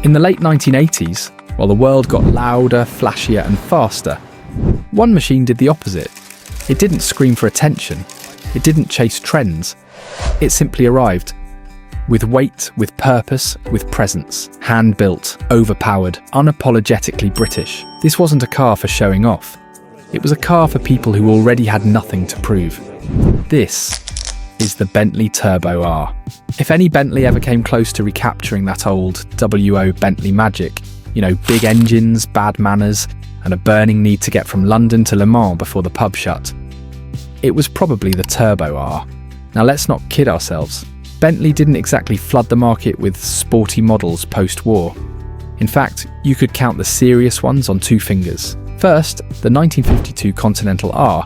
In the late 1980s, while the world got louder, flashier and faster, one machine did the opposite. It didn't scream for attention. It didn't chase trends. It simply arrived. With weight, with purpose, with presence. Hand-built, overpowered, unapologetically British. This wasn't a car for showing off. It was a car for people who already had nothing to prove. This is the Bentley Turbo R. If any Bentley ever came close to recapturing that old WO Bentley magic, you know, big engines, bad manners, and a burning need to get from London to Le Mans before the pub shut, it was probably the Turbo R. Now let's not kid ourselves. Bentley didn't exactly flood the market with sporty models post-war. In fact, you could count the serious ones on 2 fingers. First, the 1952 Continental R,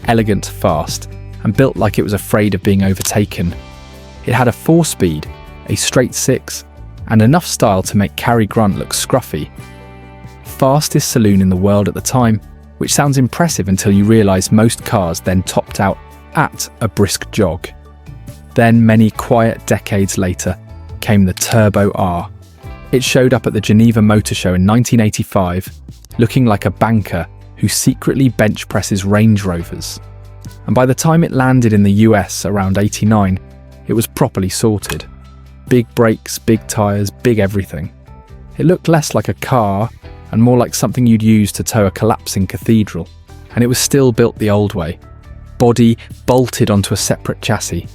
elegant, fast, and built like it was afraid of being overtaken. It had a 4-speed, a straight 6, and enough style to make Cary Grant look scruffy. Fastest saloon in the world at the time, which sounds impressive until you realise most cars then topped out at a brisk jog. Then, many quiet decades later, came the Turbo R. It showed up at the Geneva Motor Show in 1985, looking like a banker who secretly bench presses Range Rovers. And by the time it landed in the US around '89, it was properly sorted. Big brakes, big tyres, big everything. It looked less like a car and more like something you'd use to tow a collapsing cathedral. And it was still built the old way. Body bolted onto a separate chassis.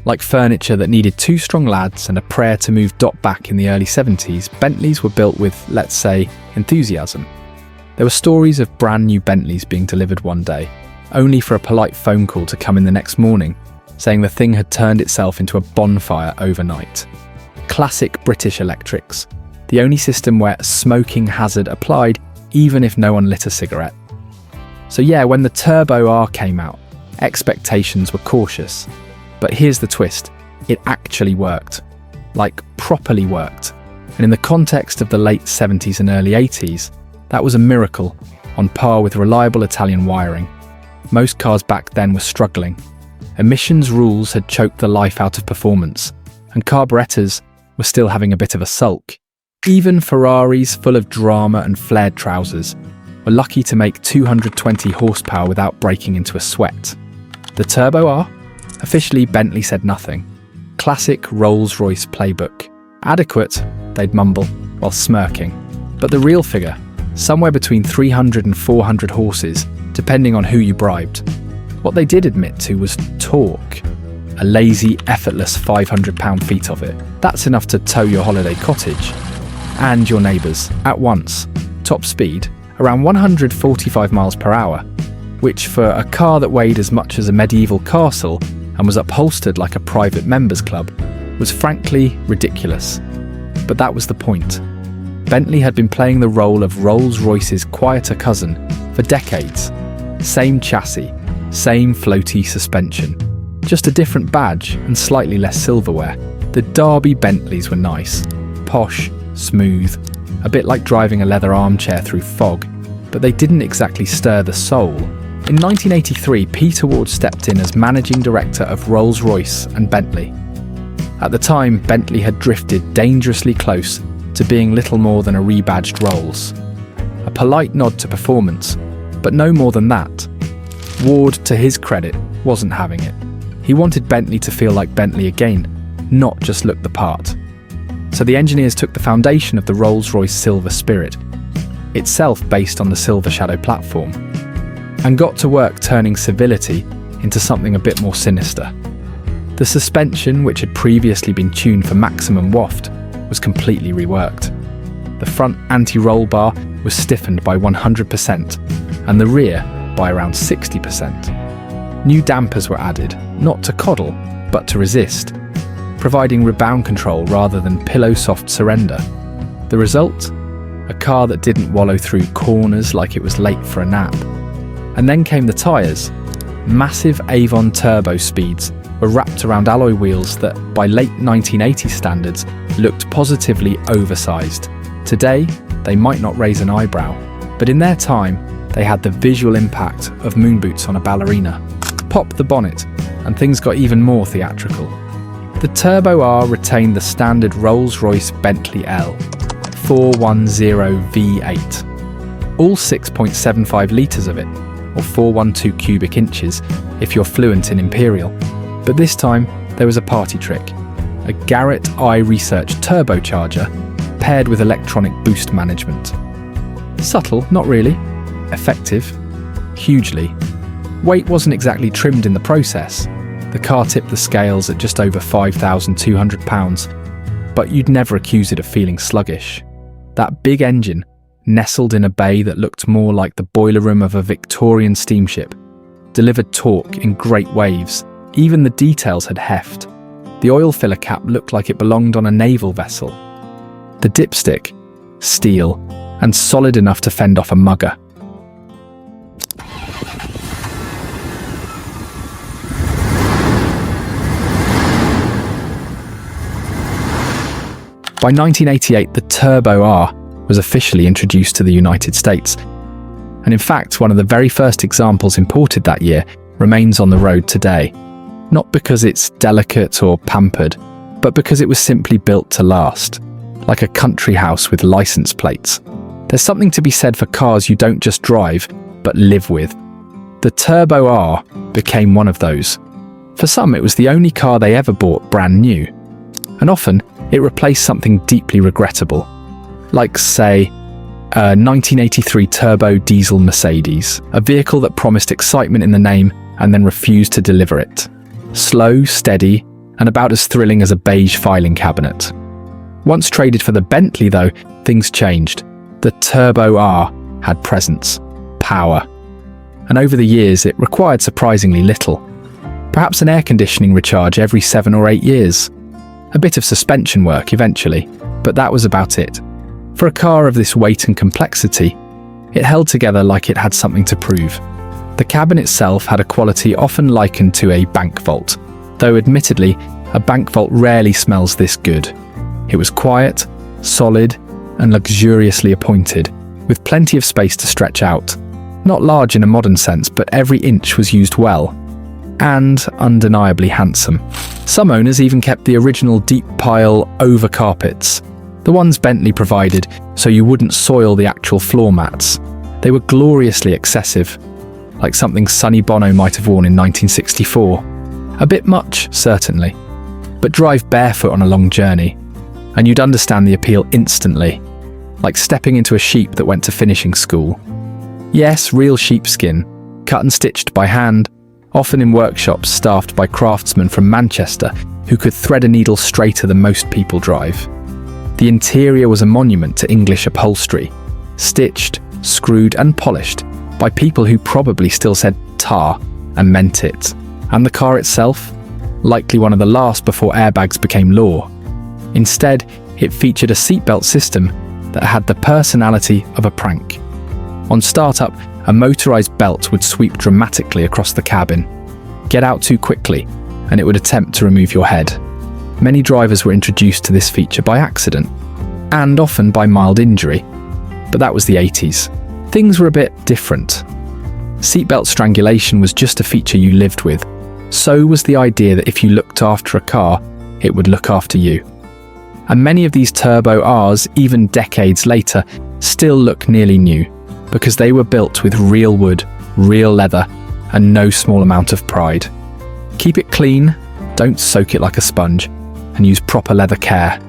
Like furniture that needed 2 strong lads and a prayer to move dot back in the early 70s, Bentleys were built with, let's say, enthusiasm. There were stories of brand new Bentleys being delivered one day, only for a polite phone call to come in the next morning, saying the thing had turned itself into a bonfire overnight. Classic British electrics, the only system where a smoking hazard applied even if no one lit a cigarette. So yeah, when the Turbo R came out, expectations were cautious. But here's the twist, it actually worked. Like, properly worked. And in the context of the late 70s and early 80s, that was a miracle, on par with reliable Italian wiring. Most cars back then were struggling. Emissions rules had choked the life out of performance, and carburettors were still having a bit of a sulk. Even Ferraris full of drama and flared trousers were lucky to make 220 horsepower without breaking into a sweat. The Turbo R? Officially, Bentley said nothing. Classic Rolls-Royce playbook. Adequate, they'd mumble, while smirking. But the real figure, somewhere between 300 and 400 horses, depending on who you bribed. What they did admit to was torque. A lazy, effortless 500 pound-feet of it. That's enough to tow your holiday cottage. And your neighbours, at once. Top speed, around 145 miles per hour, which for a car that weighed as much as a medieval castle and was upholstered like a private members club, was frankly ridiculous. But that was the point. Bentley had been playing the role of Rolls-Royce's quieter cousin for decades. Same chassis, same floaty suspension, just a different badge and slightly less silverware. The Derby Bentleys were nice, posh, smooth, a bit like driving a leather armchair through fog, but they didn't exactly stir the soul. In 1983, Peter Ward stepped in as managing director of Rolls-Royce and Bentley. At the time, Bentley had drifted dangerously close to being little more than a rebadged Rolls. A polite nod to performance, but no more than that. Ward, to his credit, wasn't having it. He wanted Bentley to feel like Bentley again, not just look the part. So the engineers took the foundation of the Rolls-Royce Silver Spirit, itself based on the Silver Shadow platform, and got to work turning civility into something a bit more sinister. The suspension, which had previously been tuned for maximum waft, was completely reworked. The front anti-roll bar was stiffened by 100%, and the rear by around 60%. New dampers were added, not to coddle, but to resist, providing rebound control rather than pillow-soft surrender. The result? A car that didn't wallow through corners like it was late for a nap. And then came the tyres. Massive Avon turbo speeds were wrapped around alloy wheels that, by late 1980 standards, looked positively oversized. Today, they might not raise an eyebrow, but in their time, they had the visual impact of moon boots on a ballerina. Pop the bonnet, and things got even more theatrical. The Turbo R retained the standard Rolls-Royce Bentley L, 410 V8. All 6.75 litres of it, or 412 cubic inches if you're fluent in imperial. But this time, there was a party trick. A Garrett I-researched turbocharger paired with electronic boost management. Subtle, not really. Effective, hugely. Weight wasn't exactly trimmed in the process. The car tipped the scales at just over £5,200, but you'd never accuse it of feeling sluggish. That big engine, nestled in a bay that looked more like the boiler room of a Victorian steamship, delivered torque in great waves. Even the details had heft. The oil filler cap looked like it belonged on a naval vessel. The dipstick, steel, and solid enough to fend off a mugger. By 1988, the Turbo R was officially introduced to the United States. And in fact, one of the very first examples imported that year remains on the road today. Not because it's delicate or pampered, but because it was simply built to last, like a country house with license plates. There's something to be said for cars you don't just drive, but live with. The Turbo R became one of those. For some, it was the only car they ever bought brand new. And often, it replaced something deeply regrettable, like, say, a 1983 turbo diesel Mercedes, a vehicle that promised excitement in the name and then refused to deliver it. Slow, steady, and about as thrilling as a beige filing cabinet. Once traded for the Bentley, though, things changed. The Turbo R had presence, power, and over the years it required surprisingly little. Perhaps an air conditioning recharge every 7 or 8 years. A bit of suspension work eventually, but that was about it. For a car of this weight and complexity, it held together like it had something to prove. The cabin itself had a quality often likened to a bank vault, though admittedly, a bank vault rarely smells this good. It was quiet, solid, and luxuriously appointed, with plenty of space to stretch out. Not large in a modern sense, but every inch was used well. And undeniably handsome. Some owners even kept the original deep pile over carpets, the ones Bentley provided so you wouldn't soil the actual floor mats. They were gloriously excessive, like something Sonny Bono might have worn in 1964. A bit much, certainly, but drive barefoot on a long journey, and you'd understand the appeal instantly, like stepping into a sheep that went to finishing school. Yes, real sheepskin, cut and stitched by hand, often in workshops staffed by craftsmen from Manchester who could thread a needle straighter than most people drive. The interior was a monument to English upholstery, stitched, screwed and polished by people who probably still said tar and meant it. And the car itself? Likely one of the last before airbags became law. Instead, it featured a seatbelt system that had the personality of a prank. On startup, a motorized belt would sweep dramatically across the cabin. Get out too quickly, and it would attempt to remove your head. Many drivers were introduced to this feature by accident, and often by mild injury. But that was the 80s. Things were a bit different. Seatbelt strangulation was just a feature you lived with. So was the idea that if you looked after a car, it would look after you. And many of these Turbo Rs, even decades later, still look nearly new, because they were built with real wood, real leather, and no small amount of pride. Keep it clean, don't soak it like a sponge, and use proper leather care.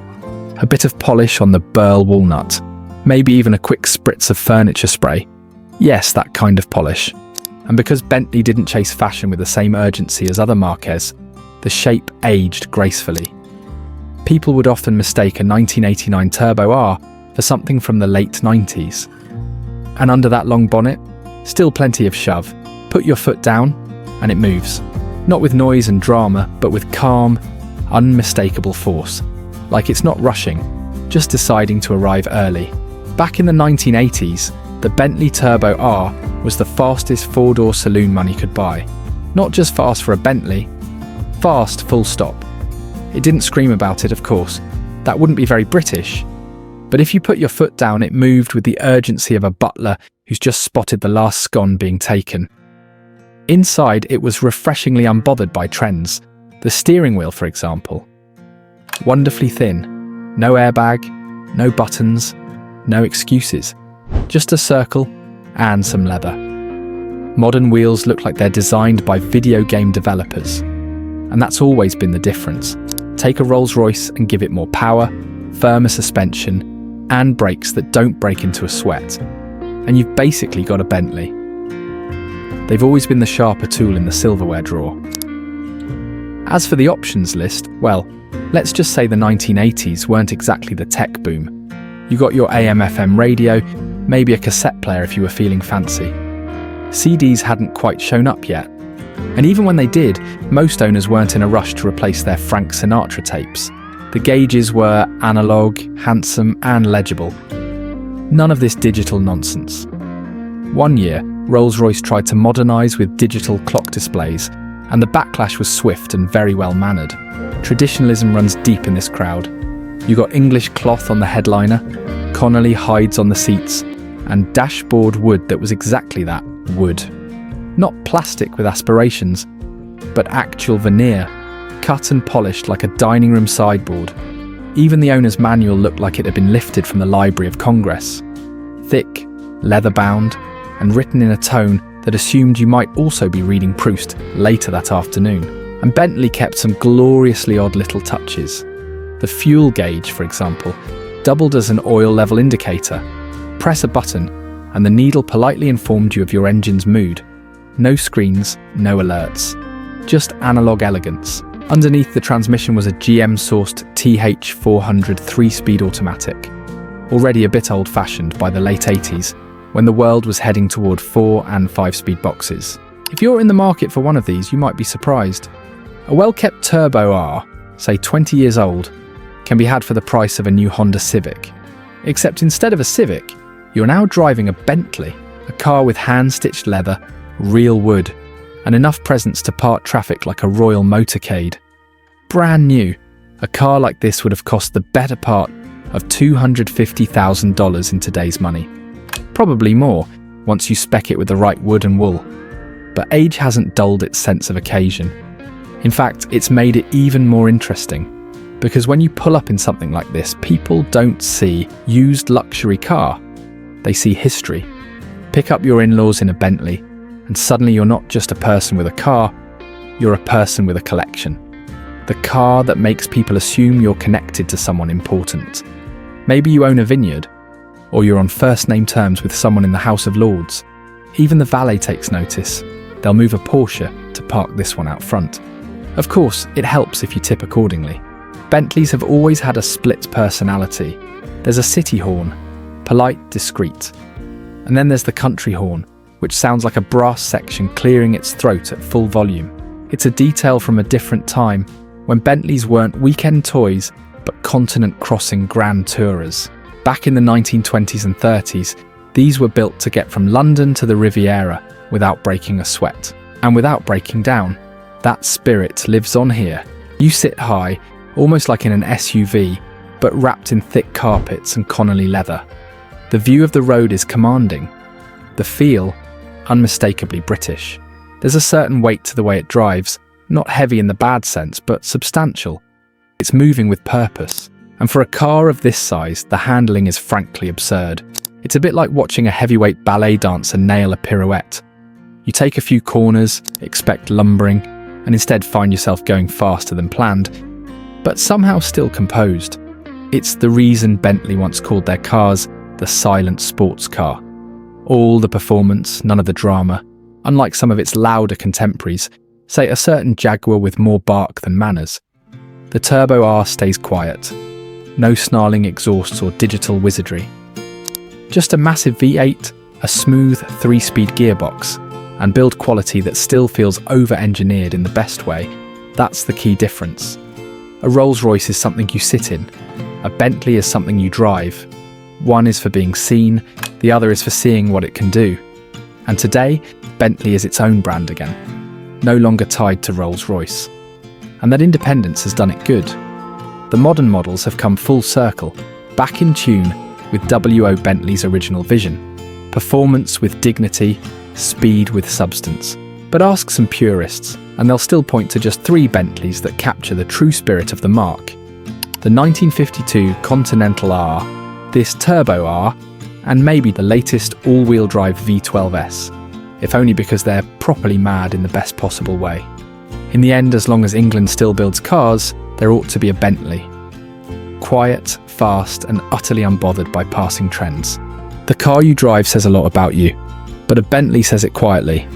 A bit of polish on the burl walnut, maybe even a quick spritz of furniture spray. Yes, that kind of polish. And because Bentley didn't chase fashion with the same urgency as other marques, the shape aged gracefully. People would often mistake a 1989 Turbo R for something from the late 90s. And under that long bonnet, still plenty of shove. Put your foot down, and it moves. Not with noise and drama, but with calm, unmistakable force. Like it's not rushing, just deciding to arrive early. Back in the 1980s, the Bentley Turbo R was the fastest four-door saloon money could buy. Not just fast for a Bentley, fast full stop. It didn't scream about it, of course. That wouldn't be very British. But if you put your foot down, it moved with the urgency of a butler who's just spotted the last scone being taken. Inside, it was refreshingly unbothered by trends. The steering wheel, for example. Wonderfully thin. No airbag, no buttons, No excuses. Just a circle and some leather. Modern wheels look like they're designed by video game developers. And that's always been the difference. Take a Rolls-Royce and give it more power, firmer suspension, and brakes that don't break into a sweat. And you've basically got a Bentley. They've always been the sharper tool in the silverware drawer. As for the options list, well, let's just say the 1980s weren't exactly the tech boom. You got your AM/FM radio, maybe a cassette player if you were feeling fancy. CDs hadn't quite shown up yet. And even when they did, most owners weren't in a rush to replace their Frank Sinatra tapes. The gauges were analog, handsome, and legible. None of this digital nonsense. One year, Rolls-Royce tried to modernise with digital clock displays, and the backlash was swift and very well-mannered. Traditionalism runs deep in this crowd. You got English cloth on the headliner, Connolly hides on the seats, and dashboard wood that was exactly that, wood. Not plastic with aspirations, but actual veneer, cut and polished like a dining room sideboard. Even the owner's manual looked like it had been lifted from the Library of Congress. Thick, leather-bound, and written in a tone that assumed you might also be reading Proust later that afternoon. And Bentley kept some gloriously odd little touches. The fuel gauge, for example, doubled as an oil level indicator. Press a button, and the needle politely informed you of your engine's mood. No screens, no alerts. Just analog elegance. Underneath the transmission was a GM-sourced TH400 3-speed automatic. Already a bit old-fashioned by the late 80s, when the world was heading toward 4- and 5-speed boxes. If you're in the market for one of these, you might be surprised. A well-kept Turbo R, say 20 years old, can be had for the price of a new Honda Civic. Except instead of a Civic, you're now driving a Bentley, a car with hand-stitched leather, real wood, and enough presence to part traffic like a royal motorcade. Brand new, a car like this would have cost the better part of $250,000 in today's money. Probably more, once you spec it with the right wood and wool. But age hasn't dulled its sense of occasion. In fact, it's made it even more interesting. Because when you pull up in something like this, people don't see used luxury car. They see history. Pick up your in-laws in a Bentley, and suddenly you're not just a person with a car, you're a person with a collection. The car that makes people assume you're connected to someone important. Maybe you own a vineyard, or you're on first-name terms with someone in the House of Lords. Even the valet takes notice. They'll move a Porsche to park this one out front. Of course, it helps if you tip accordingly. Bentleys have always had a split personality. There's a city horn, polite, discreet. And then there's the country horn, which sounds like a brass section clearing its throat at full volume. It's a detail from a different time, when Bentleys weren't weekend toys, but continent-crossing grand tourers. Back in the 1920s and 30s, these were built to get from London to the Riviera without breaking a sweat. And without breaking down. That spirit lives on here. You sit high, almost like in an SUV, but wrapped in thick carpets and Connolly leather. The view of the road is commanding. The feel, unmistakably British. There's a certain weight to the way it drives, not heavy in the bad sense, but substantial. It's moving with purpose. And for a car of this size, the handling is frankly absurd. It's a bit like watching a heavyweight ballet dancer nail a pirouette. You take a few corners, expect lumbering, and instead find yourself going faster than planned, but somehow still composed. It's the reason Bentley once called their cars the silent sports car. All the performance, none of the drama. Unlike some of its louder contemporaries, say a certain Jaguar with more bark than manners. The Turbo R stays quiet. No snarling exhausts or digital wizardry. Just a massive V8, a smooth 3-speed gearbox, and build quality that still feels over-engineered in the best way. That's the key difference. A Rolls-Royce is something you sit in. A Bentley is something you drive. One is for being seen, the other is for seeing what it can do. And today, Bentley is its own brand again, no longer tied to Rolls-Royce. And that independence has done it good. The modern models have come full circle, back in tune with W.O. Bentley's original vision. Performance with dignity, speed with substance. But ask some purists, and they'll still point to just 3 Bentleys that capture the true spirit of the mark. The 1952 Continental R, this Turbo R, and maybe the latest all-wheel drive V12S, if only because they're properly mad in the best possible way. In the end, as long as England still builds cars, there ought to be a Bentley. Quiet, fast, and utterly unbothered by passing trends. The car you drive says a lot about you, but a Bentley says it quietly.